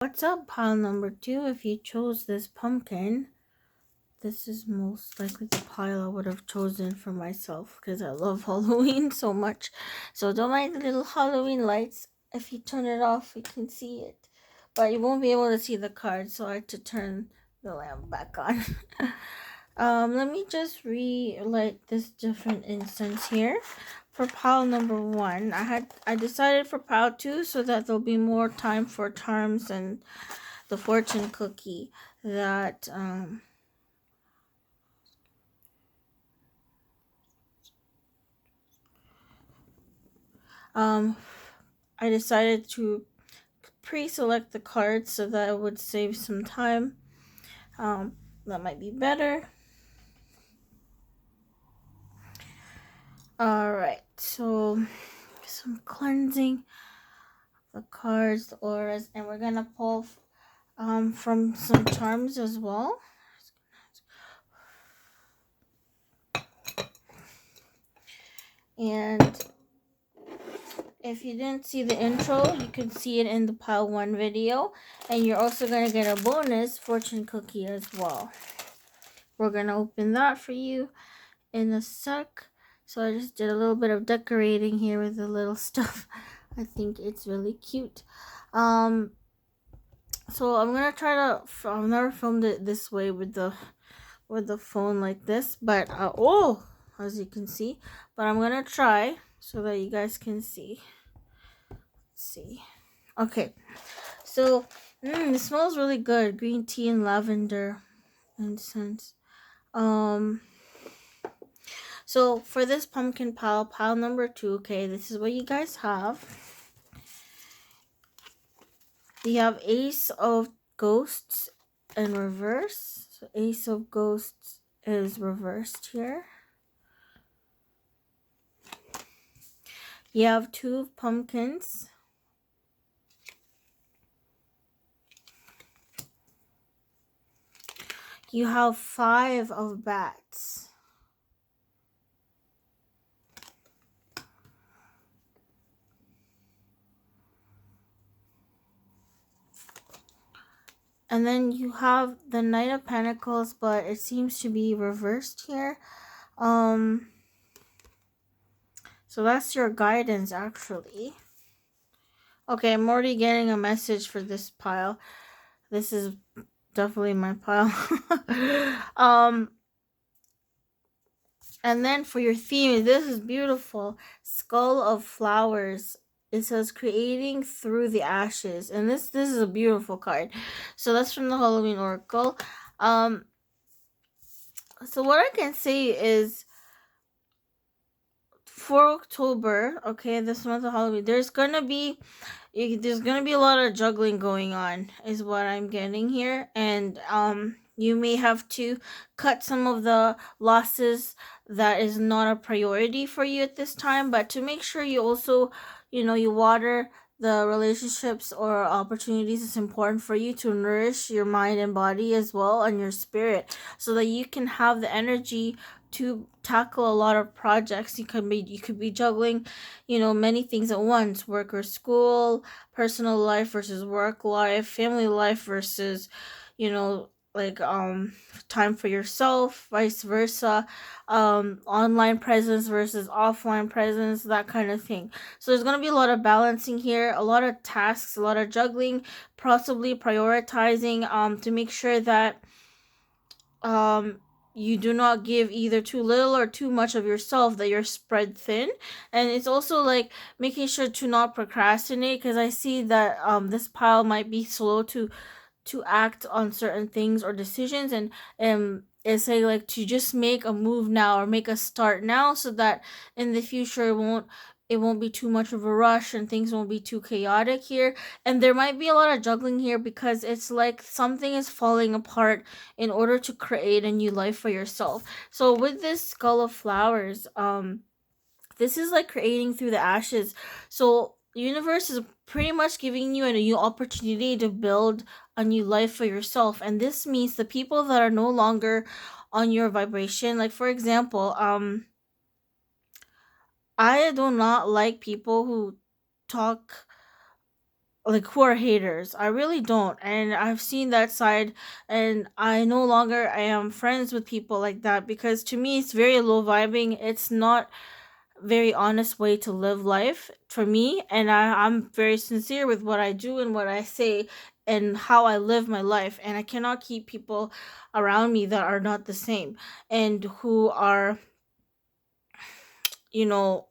What's up, pile number 2? If you chose this pumpkin, this is most likely the pile I would have chosen for myself because I love Halloween so much. So don't mind the little Halloween lights. If you turn it off, you can see it. But you won't be able to see the card, so I had to turn the lamp back on. Let me just relight this different incense here. For pile number 1, I decided for pile 2 so that there'll be more time for charms and the fortune cookie that I decided to pre-select the cards so that it would save some time. That might be better. Alright, so some cleansing the cards, the auras, and we're gonna pull from some charms as well. And if you didn't see the intro, you can see it in the pile 1 video, and you're also gonna get a bonus fortune cookie as well. We're gonna open that for you in a sec. So I just did a little bit of decorating here with the little stuff. I think it's really cute. So I'm gonna try to. I've never filmed it this way with the phone like this, but as you can see. But I'm gonna try so that you guys can see. Let's see. Okay, so it smells really good. Green tea and lavender incense. So for this pumpkin pile number 2, okay, this is what you guys have. You have Ace of Ghosts in reverse. So Ace of Ghosts is reversed here. You have 2 of Pumpkins. You have 5 of Bats. And then you have the Knight of Pentacles, but it seems to be reversed here. So that's your guidance, actually. Okay, I'm already getting a message for this pile. This is definitely my pile. And then for your theme, this is beautiful. Skull of Flowers. It says creating through the ashes. And this is a beautiful card. So that's from the Halloween Oracle. So what I can say is for October, okay, this month of Halloween, there's gonna be a lot of juggling going on, is what I'm getting here, and you may have to cut some of the losses that is not a priority for you at this time, but to make sure you also, you water the relationships or opportunities. It's important for you to nourish your mind and body as well, and your spirit, so that you can have the energy to tackle a lot of projects. You could be juggling, many things at once: work or school, personal life versus work life, family life versus, like time for yourself, vice versa, online presence versus offline presence, that kind of thing. So there's going to be a lot of balancing here, a lot of tasks, a lot of juggling, possibly prioritizing to make sure that you do not give either too little or too much of yourself, that you're spread thin. And it's also like making sure to not procrastinate, because I see that this pile might be slow to act on certain things or decisions, and it's like to just make a move now or make a start now, so that in the future it won't be too much of a rush and things won't be too chaotic here. And there might be a lot of juggling here because it's like something is falling apart in order to create a new life for yourself. So with this Skull of Flowers, this is like creating through the ashes. So the universe is pretty much giving you a new opportunity to build a new life for yourself. And this means the people that are no longer on your vibration, like for example, I do not like people who talk like who are haters. I really don't. And I've seen that side, and I no longer I am friends with people like that, because to me it's very low vibing. It's not very honest way to live life for me, and I'm very sincere with what I do and what I say and how I live my life, and I cannot keep people around me that are not the same, and who are, you know,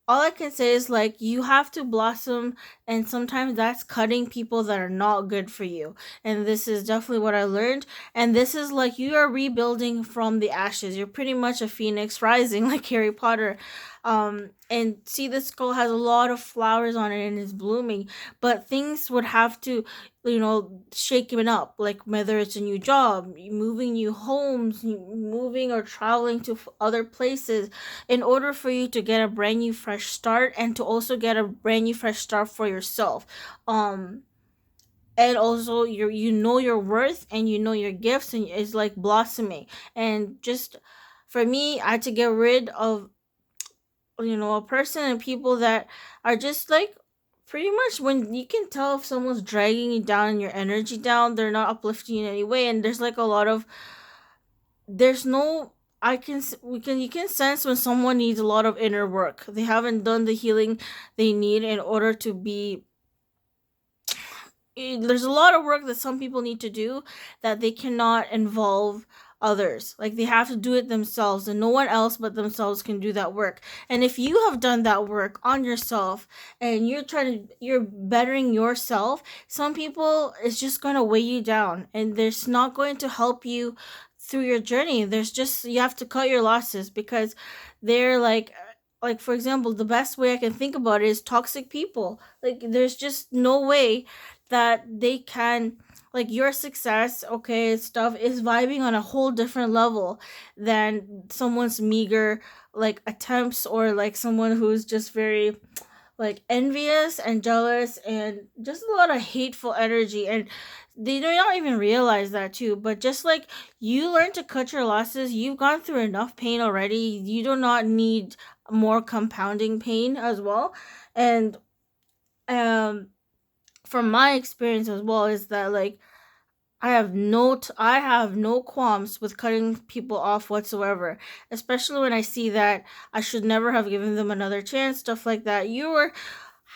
all I can say is like you have to blossom, and sometimes that's cutting people that are not good for you. And this is definitely what I learned. And this is like you are rebuilding from the ashes. You're pretty much a phoenix rising, like Harry Potter. And see, this skull has a lot of flowers on it and is blooming, but things would have to, shake it up. Like whether it's a new job, moving new homes, moving or traveling to other places, in order for you to get a brand new fresh start, and to also get a brand new fresh start for yourself. um and also you know your worth, and you know your gifts, and it's like blossoming. And just for me, I had to get rid of, a person and people that are just like, pretty much, when you can tell if someone's dragging you down and your energy down, they're not uplifting you in any way. And there's like a lot of, there's no, you can sense when someone needs a lot of inner work. They haven't done the healing they need in order to be, there's a lot of work that some people need to do, that they cannot involve others. Like they have to do it themselves, and no one else but themselves can do that work. And if you have done that work on yourself, and you're bettering yourself, some people is just going to weigh you down, and there's not going to help you through your journey. There's just, you have to cut your losses, because they're like for example, the best way I can think about it is toxic people. Like there's just no way that they can, like, your success, okay, stuff is vibing on a whole different level than someone's meager like attempts, or like someone who's just very like envious and jealous and just a lot of hateful energy. And they do not even realize that too. But just like you learn to cut your losses, you've gone through enough pain already. You do not need more compounding pain as well. And um from my experience as well, is that like I have no qualms with cutting people off whatsoever, especially when I see that I should never have given them another chance, stuff like that. You are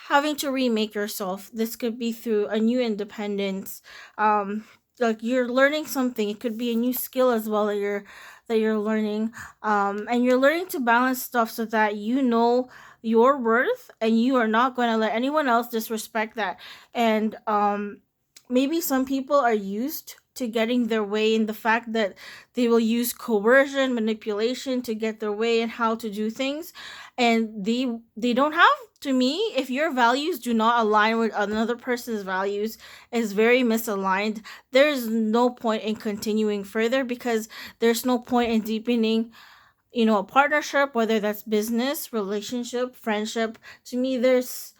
having to remake yourself. This could be through a new independence. Like you're learning something. It could be a new skill as well that you're learning. And you're learning to balance stuff so that you know your worth, and you are not going to let anyone else disrespect that. And maybe some people are used to getting their way, in the fact that they will use coercion, manipulation to get their way and how to do things. And they don't have, to me, if your values do not align with another person's values, is very misaligned, there's no point in continuing further, because there's no point in deepening, a partnership, whether that's business, relationship, friendship. To me, there's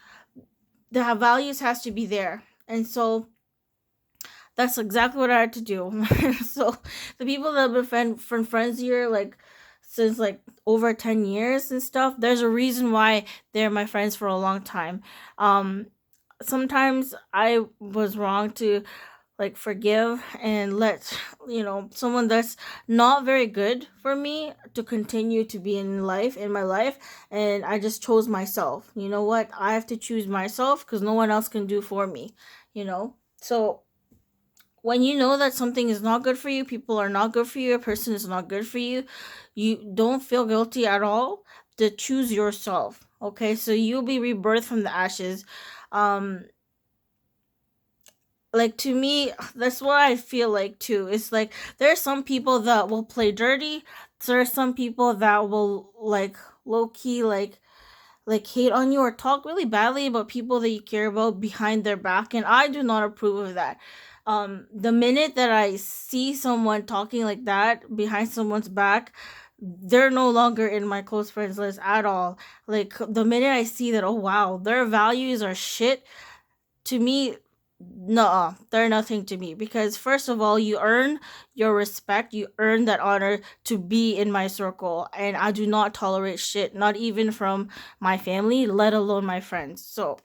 the values has to be there. And so that's exactly what I had to do. So the people that have been friends here, like since like over 10 years and stuff, there's a reason why they're my friends for a long time. um Sometimes I was wrong to like forgive and let, someone that's not very good for me to continue to be in my life. And I just chose myself. You know what, I have to choose myself, because no one else can do for me. So when you know that something is not good for you, people are not good for you, a person is not good for you, you don't feel guilty at all to choose yourself. Okay, so you'll be rebirthed from the ashes. um like, to me, that's what I feel like too. It's like there are some people that will play dirty. There are some people that will like low key like hate on you or talk really badly about people that you care about behind their back, and I do not approve of that. The minute that I see someone talking like that behind someone's back, they're no longer in my close friends list at all. Like the minute I see that, oh wow, their values are shit, to me, no, they're nothing to me. Because first of all, you earn your respect, you earn that honor to be in my circle, and I do not tolerate shit, not even from my family, let alone my friends. So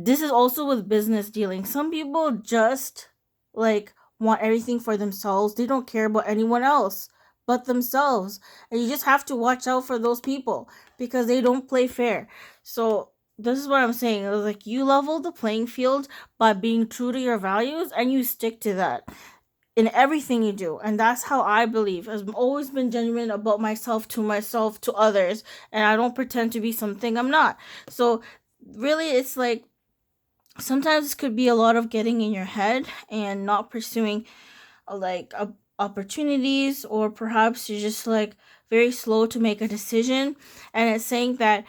this is also with business dealing. Some people just like want everything for themselves. They don't care about anyone else but themselves. And you just have to watch out for those people because they don't play fair. So this is what I'm saying. It was like you level the playing field by being true to your values and you stick to that in everything you do. And that's how I believe. I've always been genuine about myself, to others, and I don't pretend to be something I'm not. So really it's like sometimes it could be a lot of getting in your head and not pursuing opportunities, or perhaps you're just like very slow to make a decision. And it's saying that,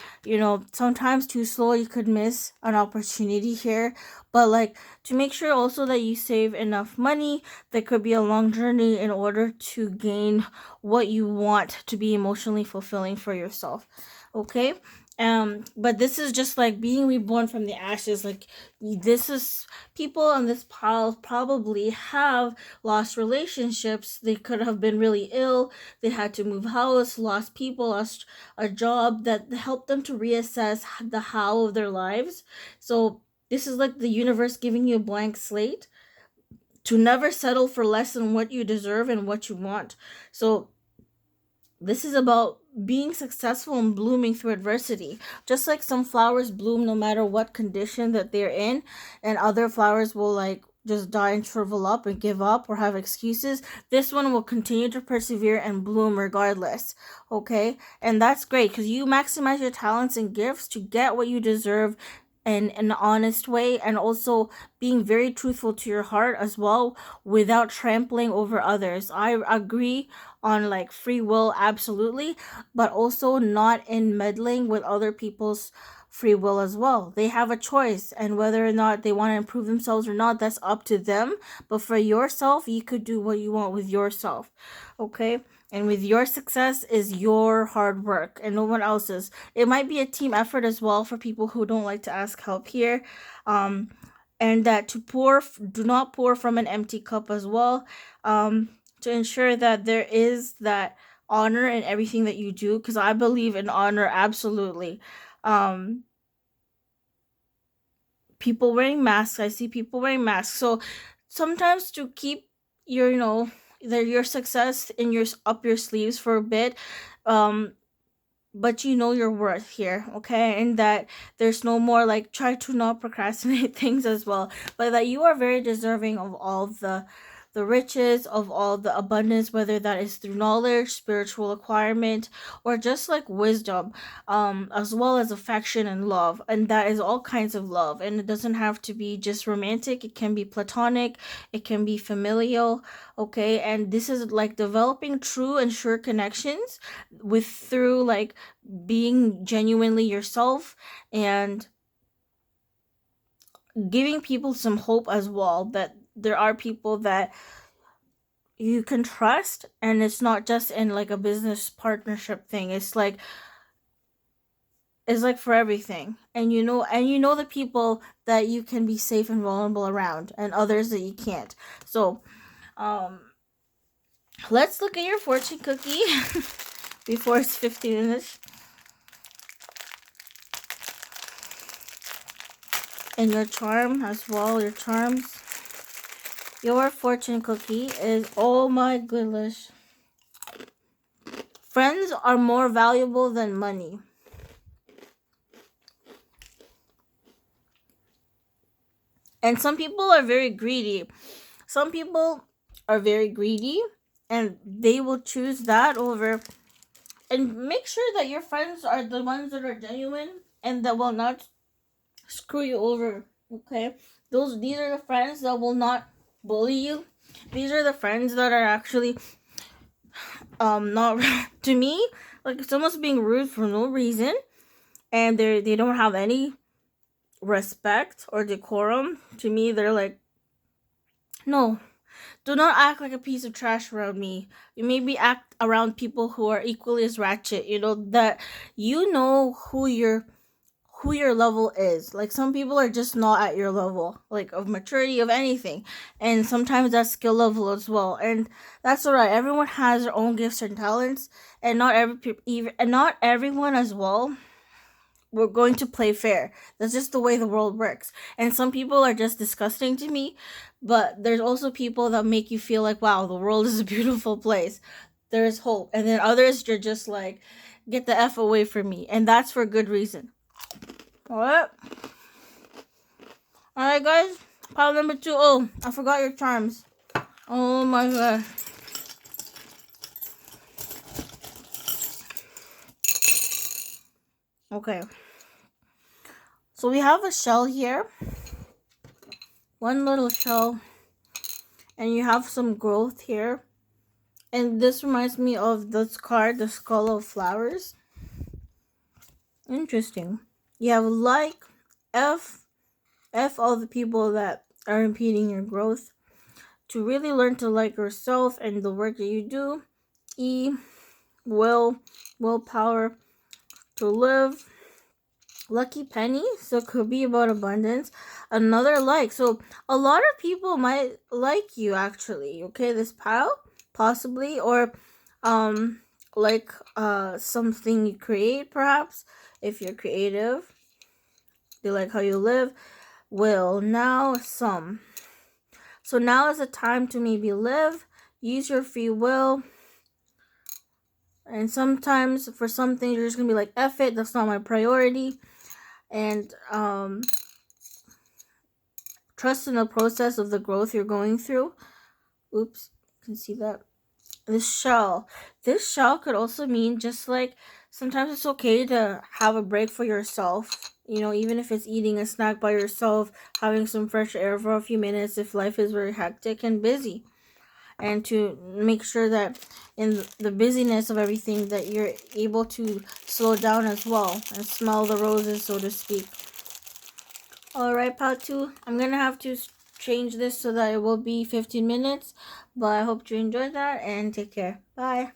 sometimes too slow you could miss an opportunity here. But like, to make sure also that you save enough money, there could be a long journey in order to gain what you want to be emotionally fulfilling for yourself. Okay. But this is just like being reborn from the ashes. Like, this is people on this pile probably have lost relationships. They could have been really ill. They had to move house, lost people, lost a job that helped them to reassess the how of their lives. So this is like the universe giving you a blank slate to never settle for less than what you deserve and what you want. So this is about being successful and blooming through adversity. Just like some flowers bloom no matter what condition that they're in, and other flowers will like just die and shrivel up and give up or have excuses, this one will continue to persevere and bloom regardless. Okay? And that's great because you maximize your talents and gifts to get what you deserve in an honest way, and also being very truthful to your heart as well without trampling over others. I agree on like free will, absolutely, but also not in meddling with other people's free will as well. They have a choice, and whether or not they want to improve themselves or not, that's up to them. But for yourself, you could do what you want with yourself. Okay? And with your success is your hard work and no one else's. It might be a team effort as well for people who don't like to ask help here. And that do not pour from an empty cup as well. To ensure that there is that honor in everything that you do, because I believe in honor absolutely. Um, People wearing masks. I see people wearing masks. So sometimes to keep your, your success in your up your sleeves for a bit, um, but you know your worth here, okay? And that there's no more like try to not procrastinate things as well, but that you are very deserving of all the riches, of all the abundance, whether that is through knowledge, spiritual acquirement, or just like wisdom, as well as affection and love. And that is all kinds of love, and it doesn't have to be just romantic. It can be platonic, it can be familial. Okay? And this is like developing true and sure connections with through like being genuinely yourself, and giving people some hope as well, that there are people that you can trust, and it's not just in like a business partnership thing. It's like for everything, and the people that you can be safe and vulnerable around, and others that you can't. So um let's look at your fortune cookie before it's 50 minutes. And your charm as well, your charms. Your fortune cookie is, oh my goodness. Friends are more valuable than money. And some people are very greedy. Some people are very greedy, and they will choose that over. And make sure that your friends are the ones that are genuine and that will not screw you over. Okay? These are the friends that will not bully you. These are the friends that are actually not to me, like if someone's being rude for no reason and they don't have any respect or decorum, to me they're like, no, do not act like a piece of trash around me. You maybe act around people who are equally as ratchet, that who your level is. Like some people are just not at your level, like of maturity of anything, and sometimes that's skill level as well, and that's alright. Everyone has their own gifts and talents, and not everyone as well we're going to play fair. That's just the way the world works. And some people are just disgusting to me, but there's also people that make you feel like, wow, the world is a beautiful place. There's hope. And then others, you're just like, get the F away from me. And that's for good reason. Alright? Alright, guys. Pile number 2. Oh, I forgot your charms. Oh my god. Okay. So we have a shell here. One little shell. And you have some growth here. And this reminds me of this card, the Skull of Flowers. Interesting. You have like, F all the people that are impeding your growth. To really learn to like yourself and the work that you do. E, willpower to live. Lucky penny, so it could be about abundance. Another like, so a lot of people might like you actually. Okay, this pile possibly, or like something you create perhaps. If you're creative, they like how you live. Will now some. So now is the time to maybe live. Use your free will. And sometimes for some things you're just gonna be like, F it, that's not my priority. And trust in the process of the growth you're going through. Oops, you can see that. This shell could also mean just like sometimes it's okay to have a break for yourself. You know, even if it's eating a snack by yourself, having some fresh air for a few minutes if life is very hectic and busy. And to make sure that in the busyness of everything that you're able to slow down as well and smell the roses, so to speak. Alright, part 2. I'm gonna have to change this so that it will be 15 minutes. But I hope you enjoyed that and take care. Bye.